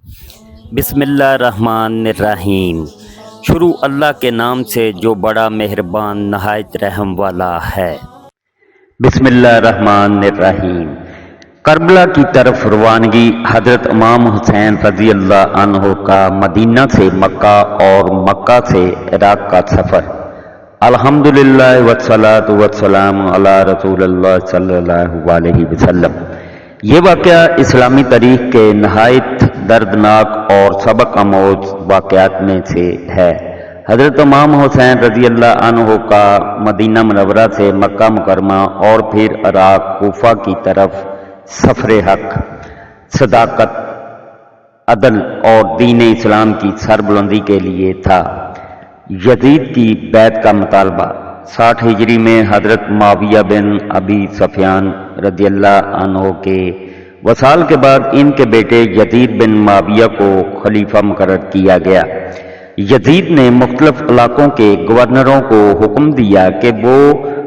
بسم اللہ الرحمن الرحیم۔ شروع اللہ کے نام سے جو بڑا مہربان نہایت رحم والا ہے۔ بسم اللہ الرحمن الرحیم۔ کربلا کی طرف روانگی۔ حضرت امام حسین رضی اللہ عنہ کا مدینہ سے مکہ اور مکہ سے عراق کا سفر۔ الحمدللہ والصلاۃ والسلام علی رسول اللہ صلی اللہ علیہ وسلم۔ یہ واقعہ اسلامی تاریخ کے نہایت دردناک اور سبق آموز واقعات میں سے ہے۔ حضرت امام حسین رضی اللہ عنہ کا مدینہ منورہ سے مکہ مکرمہ اور پھر عراق کوفہ کی طرف سفر حق، صداقت، عدل اور دین اسلام کی سربلندی کے لیے تھا۔ یزید کی بیعت کا مطالبہ۔ 60 ہجری میں حضرت معاویہ بن ابی سفیان رضی اللہ عنہ کے وصال کے بعد ان کے بیٹے یزید بن معاویہ کو خلیفہ مقرر کیا گیا۔ یزید نے مختلف علاقوں کے گورنروں کو حکم دیا کہ وہ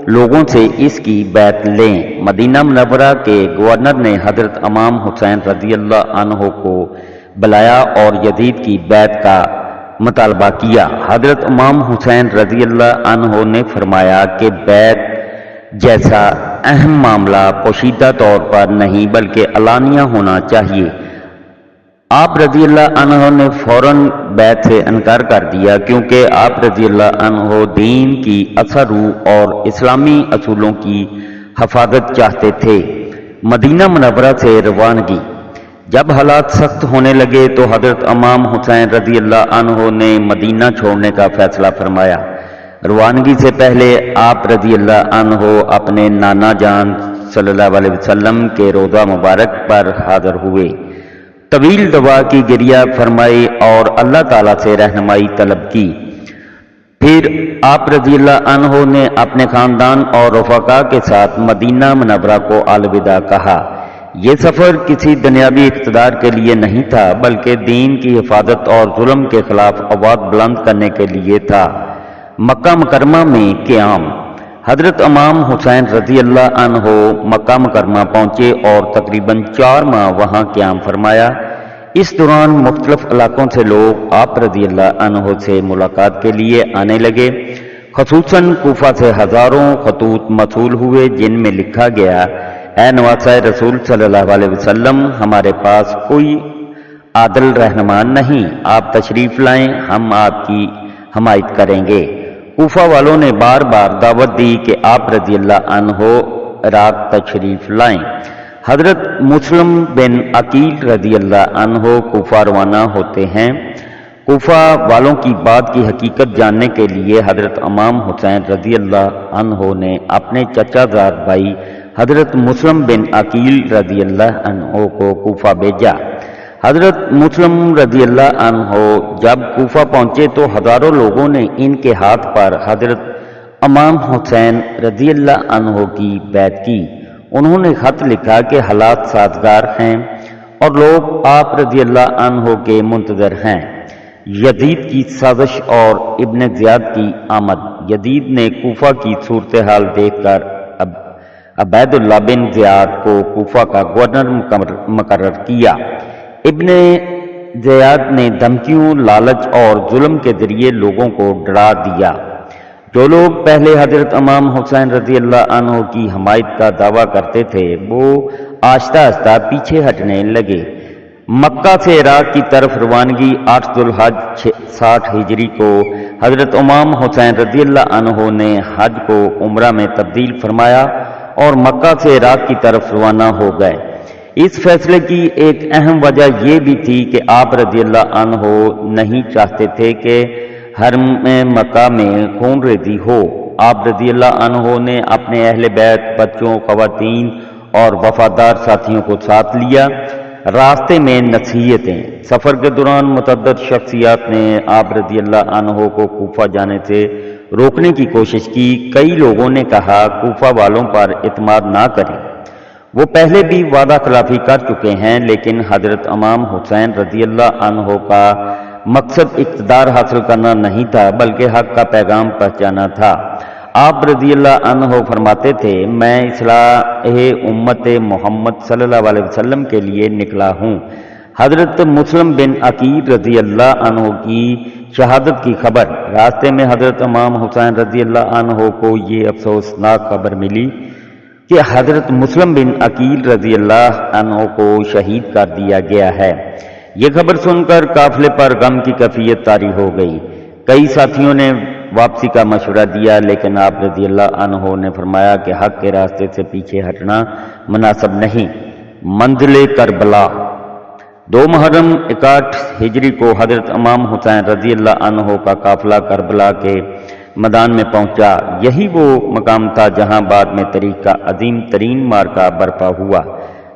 لوگوں سے اس کی بیعت لیں۔ مدینہ منورہ کے گورنر نے حضرت امام حسین رضی اللہ عنہ کو بلایا اور یزید کی بیعت کا مطالبہ کیا۔ حضرت امام حسین رضی اللہ عنہ نے فرمایا کہ بیعت جیسا اہم معاملہ پوشیدہ طور پر نہیں بلکہ علانیہ ہونا چاہیے۔ آپ رضی اللہ عنہ نے فوراً بیعت سے انکار کر دیا کیونکہ آپ رضی اللہ عنہ دین کی اصل روح اور اسلامی اصولوں کی حفاظت چاہتے تھے۔ مدینہ منورہ سے روانگی۔ جب حالات سخت ہونے لگے تو حضرت امام حسین رضی اللہ عنہ نے مدینہ چھوڑنے کا فیصلہ فرمایا۔ روانگی سے پہلے آپ رضی اللہ عنہ اپنے نانا جان صلی اللہ علیہ وسلم کے روضہ مبارک پر حاضر ہوئے، طویل دعا کی، گریہ فرمائی اور اللہ تعالیٰ سے رہنمائی طلب کی۔ پھر آپ رضی اللہ عنہ نے اپنے خاندان اور رفقا کے ساتھ مدینہ منورہ کو الوداع کہا۔ یہ سفر کسی دنیاوی اقتدار کے لیے نہیں تھا بلکہ دین کی حفاظت اور ظلم کے خلاف آواز بلند کرنے کے لیے تھا۔ مکہ مکرمہ میں قیام۔ حضرت امام حسین رضی اللہ عنہ مکہ مکرمہ پہنچے اور تقریباً 4 ماہ وہاں قیام فرمایا۔ اس دوران مختلف علاقوں سے لوگ آپ رضی اللہ عنہ سے ملاقات کے لیے آنے لگے۔ خصوصاً کوفہ سے ہزاروں خطوط موصول ہوئے جن میں لکھا گیا: اے نواسہ رسول صلی اللہ علیہ وسلم، ہمارے پاس کوئی عادل رہنما نہیں، آپ تشریف لائیں، ہم آپ کی حمایت کریں گے۔ کوفہ والوں نے بار بار دعوت دی کہ آپ رضی اللہ عنہ عراق تشریف لائیں۔ حضرت مسلم بن عقیل رضی اللہ عنہ کوفہ روانہ ہوتے ہیں۔ کوفہ والوں کی بات کی حقیقت جاننے کے لیے حضرت امام حسین رضی اللہ عنہ نے اپنے چچا زاد بھائی حضرت مسلم بن عقیل رضی اللہ عنہ کو کوفہ بھیجا۔ حضرت مسلم رضی اللہ عنہ جب کوفہ پہنچے تو ہزاروں لوگوں نے ان کے ہاتھ پر حضرت امام حسین رضی اللہ عنہ کی بیعت کی۔ انہوں نے خط لکھا کہ حالات سازگار ہیں اور لوگ آپ رضی اللہ عنہ کے منتظر ہیں۔ یزید کی سازش اور ابن زیاد کی آمد۔ یزید نے کوفہ کی صورتحال دیکھ کر عبید اللہ بن زیاد کو کوفہ کا گورنر مقرر کیا۔ ابن زیاد نے دھمکیوں، لالچ اور ظلم کے ذریعے لوگوں کو ڈرا دیا۔ جو لوگ پہلے حضرت امام حسین رضی اللہ عنہ کی حمایت کا دعویٰ کرتے تھے وہ آہستہ آہستہ پیچھے ہٹنے لگے۔ مکہ سے عراق کی طرف روانگی۔ 8 ذو الحج 60 ہجری کو حضرت امام حسین رضی اللہ عنہ نے حج کو عمرہ میں تبدیل فرمایا اور مکہ سے عراق کی طرف روانہ ہو گئے۔ اس فیصلے کی ایک اہم وجہ یہ بھی تھی کہ آپ رضی اللہ عنہ نہیں چاہتے تھے کہ حرم مکہ میں خون ریزی ہو۔ آپ رضی اللہ عنہ نے اپنے اہل بیت، بچوں، خواتین اور وفادار ساتھیوں کو ساتھ لیا۔ راستے میں نصیحتیں۔ سفر کے دوران متعدد شخصیات نے آپ رضی اللہ عنہ کو کوفہ جانے سے روکنے کی کوشش کی۔ کئی لوگوں نے کہا کوفہ والوں پر اعتماد نہ کریں، وہ پہلے بھی وعدہ خلافی کر چکے ہیں، لیکن حضرت امام حسین رضی اللہ عنہ کا مقصد اقتدار حاصل کرنا نہیں تھا بلکہ حق کا پیغام پہنچانا تھا۔ آپ رضی اللہ عنہ فرماتے تھے: میں اصلاح امت محمد صلی اللہ علیہ وسلم کے لیے نکلا ہوں۔ حضرت مسلم بن عقیل رضی اللہ عنہ کی شہادت کی خبر۔ راستے میں حضرت امام حسین رضی اللہ عنہ کو یہ افسوسناک خبر ملی کہ حضرت مسلم بن عقیل رضی اللہ عنہ کو شہید کر دیا گیا ہے۔ یہ خبر سن کر قافلے پر غم کی کیفیت طاری ہو گئی۔ کئی ساتھیوں نے واپسی کا مشورہ دیا، لیکن آپ رضی اللہ عنہ نے فرمایا کہ حق کے راستے سے پیچھے ہٹنا مناسب نہیں۔ منزل کربلا۔ 2 محرم 61 ہجری کو حضرت امام حسین رضی اللہ عنہ کا قافلہ کربلا کے میدان میں پہنچا۔ یہی وہ مقام تھا جہاں بعد میں تاریخ کا عظیم ترین معرکہ برپا ہوا۔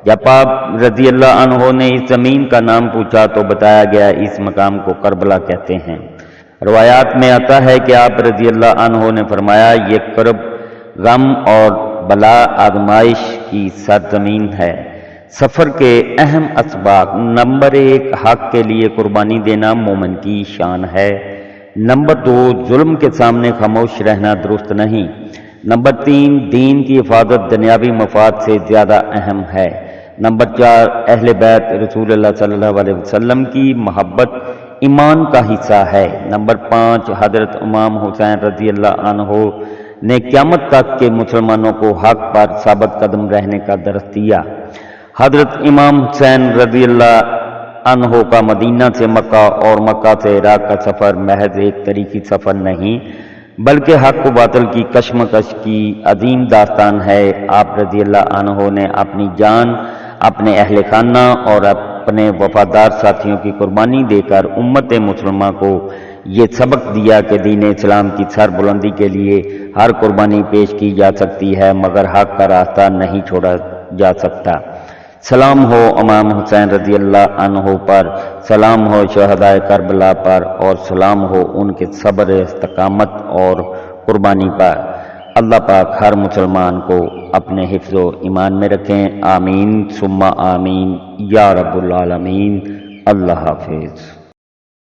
جب آپ رضی اللہ عنہ نے اس زمین کا نام پوچھا تو بتایا گیا اس مقام کو کربلا کہتے ہیں۔ روایات میں آتا ہے کہ آپ رضی اللہ عنہ نے فرمایا، یہ کرب، غم اور بلا آزمائش کی سرزمین ہے۔ سفر کے اہم اسباق: نمبر 1، حق کے لیے قربانی دینا مومن کی شان ہے۔ نمبر 2، ظلم کے سامنے خاموش رہنا درست نہیں۔ نمبر 3، دین کی حفاظت دنیاوی مفاد سے زیادہ اہم ہے۔ نمبر 4، اہل بیت رسول اللہ صلی اللہ علیہ وسلم کی محبت ایمان کا حصہ ہے۔ نمبر 5، حضرت امام حسین رضی اللہ عنہ نے قیامت تک کے مسلمانوں کو حق پر ثابت قدم رہنے کا درس دیا۔ حضرت امام حسین رضی اللہ عنہ کا مدینہ سے مکہ اور مکہ سے عراق کا سفر محض ایک تاریخی سفر نہیں، بلکہ حق و باطل کی کشمکش کی عظیم داستان ہے۔ آپ رضی اللہ عنہ نے اپنی جان، اپنے اہل خانہ اور اپنے وفادار ساتھیوں کی قربانی دے کر امت مسلمہ کو یہ سبق دیا کہ دین اسلام کی سر بلندی کے لیے ہر قربانی پیش کی جا سکتی ہے، مگر حق کا راستہ نہیں چھوڑا جا سکتا۔ سلام ہو امام حسین رضی اللہ عنہ پر، سلام ہو شہدائے کربلا پر، اور سلام ہو ان کے صبر، استقامت اور قربانی پر۔ اللہ پاک ہر مسلمان کو اپنے حفظ و ایمان میں رکھیں۔ آمین ثم آمین یا رب العالمین۔ اللہ حافظ۔